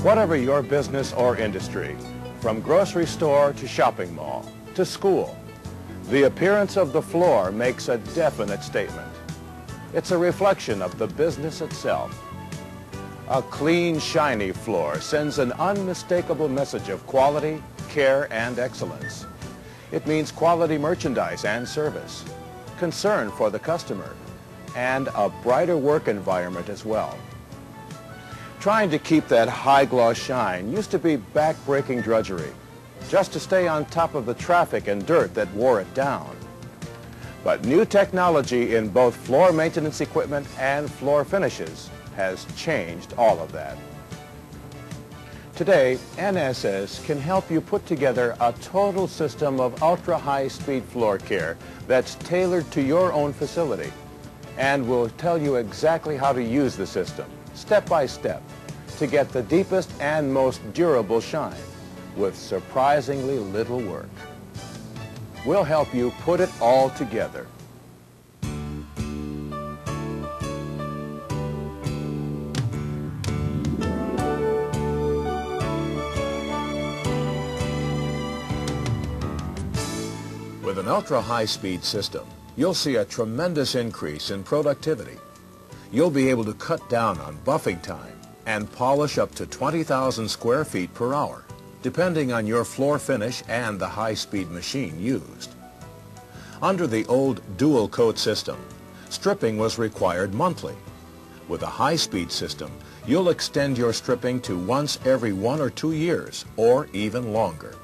Whatever your business or industry, from grocery store to shopping mall to school, the appearance of the floor makes a definite statement. It's a reflection of the business itself. A clean, shiny floor sends an unmistakable message of quality, care, and excellence. It means quality merchandise and service, concern for the customer, and a brighter work environment as well. Trying to keep that high-gloss shine used to be back-breaking drudgery, just to stay on top of the traffic and dirt that wore it down. But new technology in both floor maintenance equipment and floor finishes has changed all of that. Today, NSS can help you put together a total system of ultra-high-speed floor care that's tailored to your own facility, and will tell you exactly how to use the system, step by step, to get the deepest and most durable shine with surprisingly little work. We'll help you put it all together. With an ultra-high-speed system, you'll see a tremendous increase in productivity. You'll be able to cut down on buffing time and polish up to 20,000 square feet per hour, depending on your floor finish and the high-speed machine used. Under the old dual coat system, stripping was required monthly. With a high-speed system, you'll extend your stripping to once every 1 or 2 years, or even longer.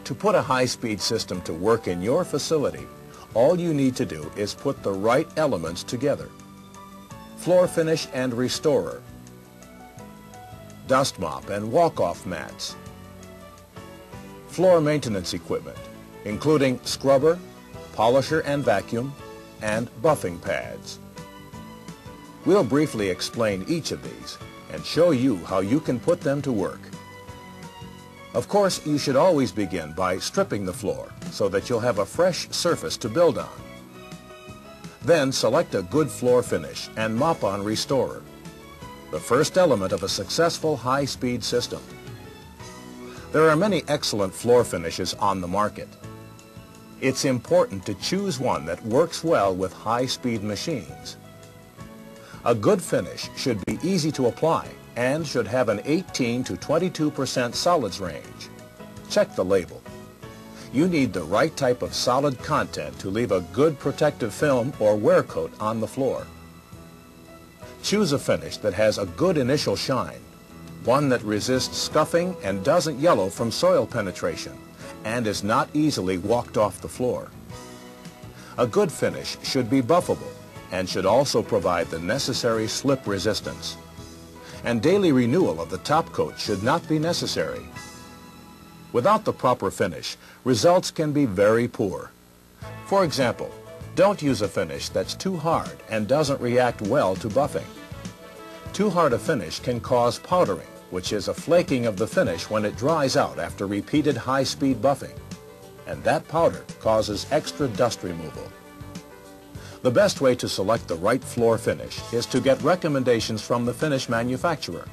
To put a high-speed system to work in your facility, all you need to do is put the right elements together. Floor finish and restorer, dust mop and walk-off mats, floor maintenance equipment, including scrubber, polisher and vacuum, and buffing pads. We'll briefly explain each of these and show you how you can put them to work. Of course, you should always begin by stripping the floor so that you'll have a fresh surface to build on. Then select a good floor finish and mop on restorer, the first element of a successful high-speed system. There are many excellent floor finishes on the market. It's important to choose one that works well with high-speed machines. A good finish should be easy to apply and should have an 18 to 22% solids range. Check the label. You need the right type of solid content to leave a good protective film or wear coat on the floor. Choose a finish that has a good initial shine, one that resists scuffing and doesn't yellow from soil penetration, and is not easily walked off the floor. A good finish should be buffable and should also provide the necessary slip resistance. And daily renewal of the top coat should not be necessary. Without the proper finish, results can be very poor. For example, don't use a finish that's too hard and doesn't react well to buffing. Too hard a finish can cause powdering, which is a flaking of the finish when it dries out after repeated high-speed buffing. And that powder causes extra dust removal. The best way to select the right floor finish is to get recommendations from the finish manufacturer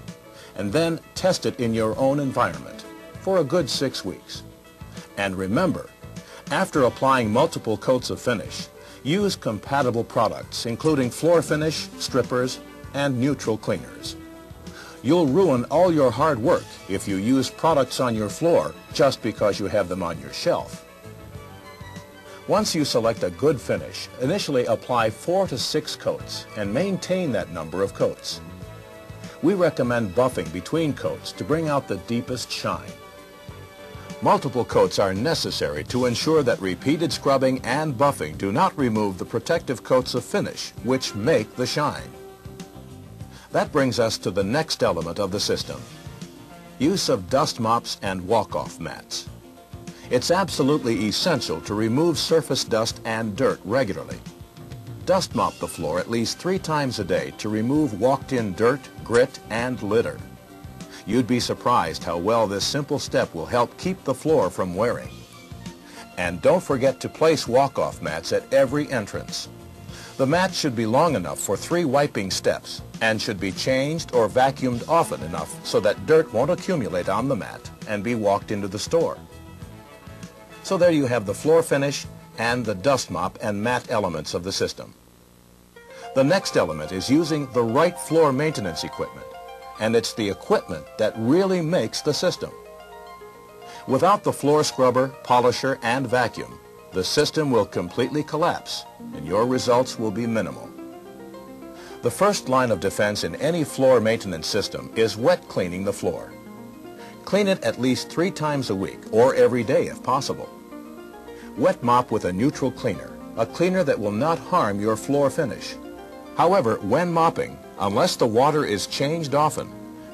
and then test it in your own environment for a good 6 weeks. And remember, after applying multiple coats of finish, use compatible products including floor finish, strippers, and neutral cleaners. You'll ruin all your hard work if you use products on your floor just because you have them on your shelf. Once you select a good finish, initially apply 4 to 6 coats and maintain that number of coats. We recommend buffing between coats to bring out the deepest shine. Multiple coats are necessary to ensure that repeated scrubbing and buffing do not remove the protective coats of finish, which make the shine. That brings us to the next element of the system, use of dust mops and walk-off mats. It's absolutely essential to remove surface dust and dirt regularly. Dust mop the floor at least 3 times a day to remove walked-in dirt, grit, and litter. You'd be surprised how well this simple step will help keep the floor from wearing. And don't forget to place walk-off mats at every entrance. The mat should be long enough for 3 wiping steps and should be changed or vacuumed often enough so that dirt won't accumulate on the mat and be walked into the store. So there you have the floor finish and the dust mop and mat elements of the system. The next element is using the right floor maintenance equipment, and it's the equipment that really makes the system. Without the floor scrubber, polisher, and vacuum, the system will completely collapse, and your results will be minimal. The first line of defense in any floor maintenance system is wet cleaning the floor. Clean it at least 3 times a week, or every day if possible. Wet mop with a neutral cleaner, a cleaner that will not harm your floor finish. However, when mopping, unless the water is changed often,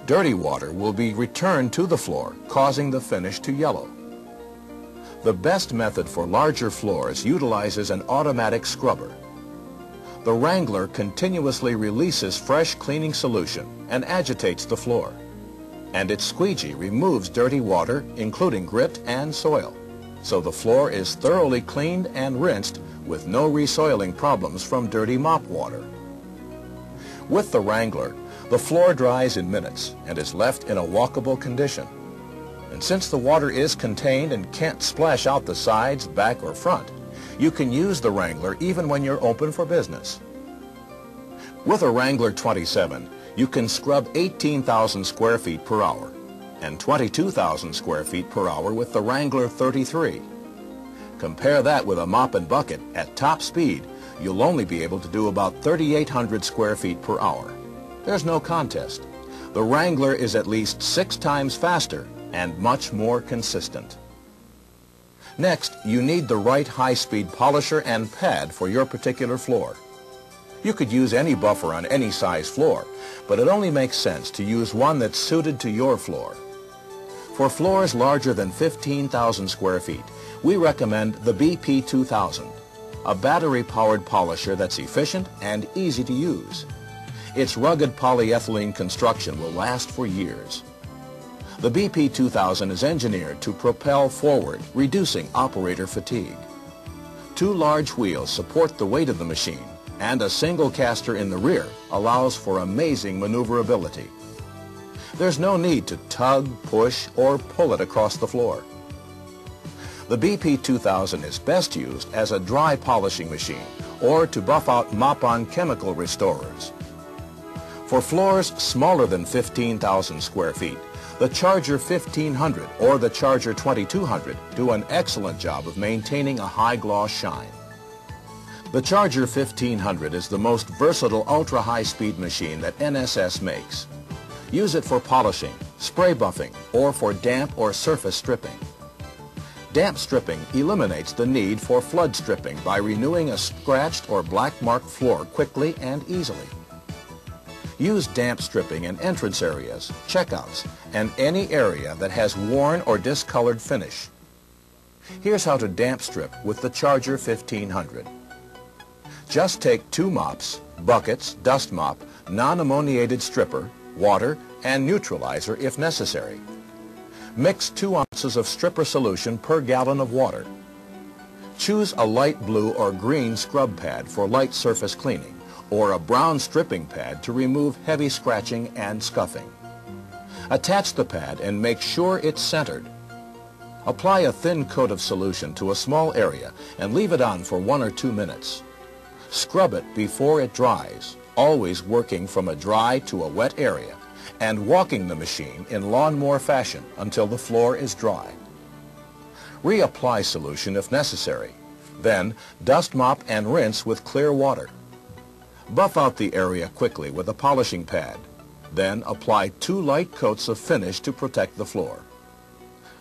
dirty water will be returned to the floor, causing the finish to yellow. The best method for larger floors utilizes an automatic scrubber. The Wrangler continuously releases fresh cleaning solution and agitates the floor. And its squeegee removes dirty water, including grit and soil. So the floor is thoroughly cleaned and rinsed with no resoiling problems from dirty mop water. With the Wrangler, the floor dries in minutes and is left in a walkable condition. And since the water is contained and can't splash out the sides, back, or front, you can use the Wrangler even when you're open for business. With a Wrangler 27, you can scrub 18,000 square feet per hour and 22,000 square feet per hour with the Wrangler 33. Compare that with a mop and bucket at top speed, you'll only be able to do about 3,800 square feet per hour. There's no contest. The Wrangler is at least 6 times faster and much more consistent. Next, you need the right high-speed polisher and pad for your particular floor. You could use any buffer on any size floor, but it only makes sense to use one that's suited to your floor. For floors larger than 15,000 square feet, we recommend the BP 2000, a battery-powered polisher that's efficient and easy to use. Its rugged polyethylene construction will last for years. The BP 2000 is engineered to propel forward, reducing operator fatigue. 2 large wheels support the weight of the machine, and a single caster in the rear allows for amazing maneuverability. There's no need to tug, push, or pull it across the floor. The BP 2000 is best used as a dry polishing machine or to buff out mop-on chemical restorers. For floors smaller than 15,000 square feet, the Charger 1500 or the Charger 2200 do an excellent job of maintaining a high gloss shine. The Charger 1500 is the most versatile ultra-high-speed machine that NSS makes. Use it for polishing, spray buffing, or for damp or surface stripping. Damp stripping eliminates the need for flood stripping by renewing a scratched or black-marked floor quickly and easily. Use damp stripping in entrance areas, checkouts, and any area that has worn or discolored finish. Here's how to damp strip with the Charger 1500. Just take 2 mops, buckets, dust mop, non-ammoniated stripper, water, and neutralizer if necessary. Mix 2 ounces of stripper solution per gallon of water. Choose a light blue or green scrub pad for light surface cleaning, or a brown stripping pad to remove heavy scratching and scuffing. Attach the pad and make sure it's centered. Apply a thin coat of solution to a small area and leave it on for 1 or 2 minutes. Scrub it before it dries, always working from a dry to a wet area, and walking the machine in lawnmower fashion until the floor is dry. Reapply solution if necessary. Then dust mop and rinse with clear water. Buff out the area quickly with a polishing pad. Then apply 2 light coats of finish to protect the floor.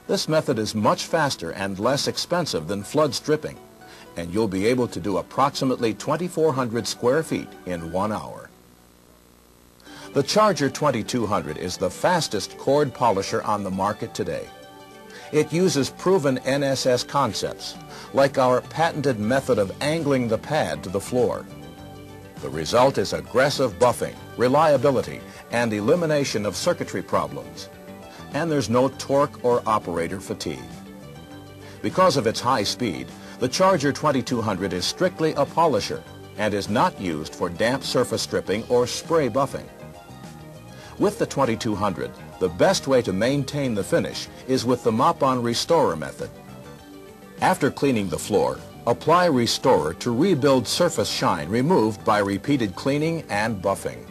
This method is much faster and less expensive than flood stripping, and you'll be able to do approximately 2,400 square feet in 1 hour. The Charger 2200 is the fastest cord polisher on the market today. It uses proven NSS concepts, like our patented method of angling the pad to the floor. The result is aggressive buffing, reliability, and elimination of circuitry problems. And there's no torque or operator fatigue. Because of its high speed, the Charger 2200 is strictly a polisher, and is not used for damp surface stripping or spray buffing. With the 2200, the best way to maintain the finish is with the Mop-On Restorer method. After cleaning the floor, apply Restorer to rebuild surface shine removed by repeated cleaning and buffing.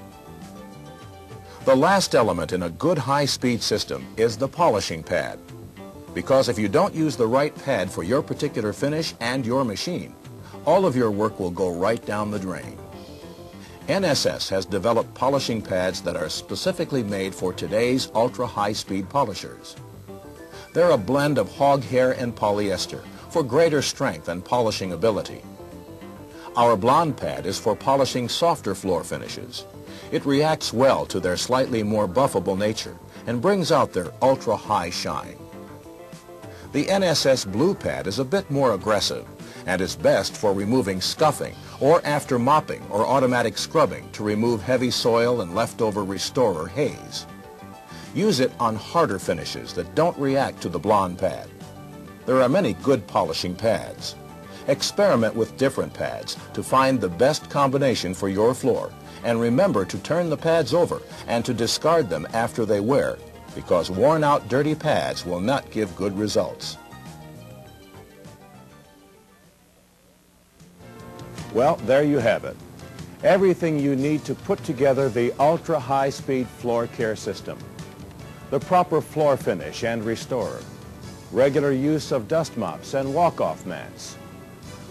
The last element in a good high-speed system is the polishing pad, because if you don't use the right pad for your particular finish and your machine, all of your work will go right down the drain. NSS has developed polishing pads that are specifically made for today's ultra-high-speed polishers. They're a blend of hog hair and polyester for greater strength and polishing ability. Our blonde pad is for polishing softer floor finishes. It reacts well to their slightly more buffable nature and brings out their ultra-high shine. The NSS blue pad is a bit more aggressive and is best for removing scuffing or after mopping or automatic scrubbing to remove heavy soil and leftover Restorer haze. Use it on harder finishes that don't react to the blonde pad. There are many good polishing pads. Experiment with different pads to find the best combination for your floor, and remember to turn the pads over and to discard them after they wear, because worn-out dirty pads will not give good results. Well, there you have it. Everything you need to put together the ultra-high-speed floor care system. The proper floor finish and restorer. Regular use of dust mops and walk-off mats.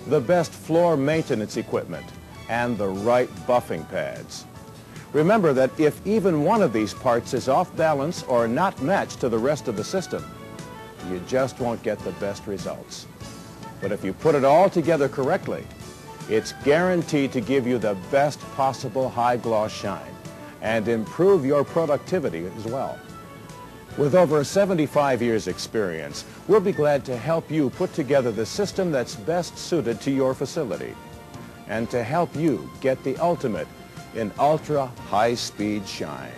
The best floor maintenance equipment and the right buffing pads. Remember that if even one of these parts is off balance or not matched to the rest of the system, you just won't get the best results. But if you put it all together correctly, it's guaranteed to give you the best possible high gloss shine and improve your productivity as well. With over 75 years experience, we'll be glad to help you put together the system that's best suited to your facility and to help you get the ultimate in ultra high speed shine.